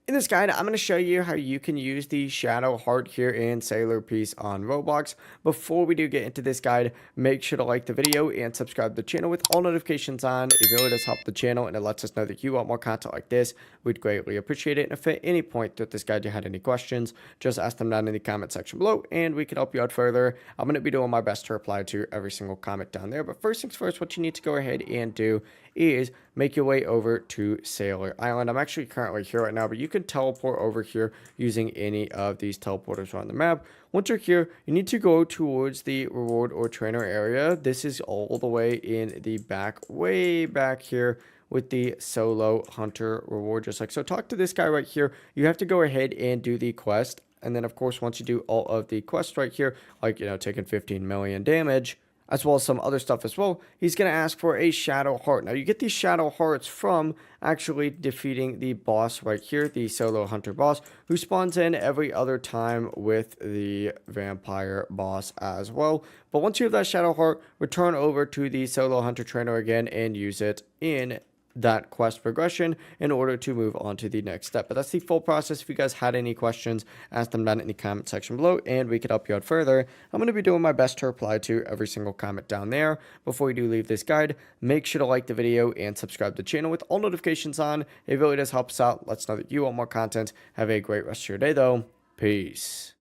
In this guide, I'm going to show you how you can use the shadow heart here in Sailor Piece on Roblox. Before we do get into this guide, make sure to like the video and subscribe to the channel with all notifications on. It really does help the channel and it lets us know that you want more content like this. We'd greatly appreciate it. And if at any point throughout this guide you had any questions, just ask them down in the comment section below and we can help you out further. I'm going to be doing my best to reply to every single comment down there. But first things first, what you need to go ahead and do is make your way over to Sailor Island. I'm actually currently here right now, but you can teleport over here using any of these teleporters around the map. Once you're here, you need to go towards the reward or trainer area. This is all the way in the back, way back here with the solo hunter reward, just like so. Talk to this guy right here. You have to go ahead and do the quest. And then, of course, once you do all of the quests right here, like, taking 15 million damage, as well as some other stuff as well, he's going to ask for a shadow heart. Now, you get these shadow hearts from actually defeating the boss right here, the solo hunter boss, who spawns in every other time with the vampire boss as well. But once you have that shadow heart, return over to the solo hunter trainer again and use it in that quest progression in order to move on to the next step. But that's the full process. If you guys had any questions, ask them down in the comment section below and we could help you out further. I'm going to be doing my best to reply to every single comment down there. Before we do leave this guide, make sure to like the video and subscribe to the channel with all notifications on. It really does help us out. Let's know that you want more content. Have a great rest of your day though. Peace.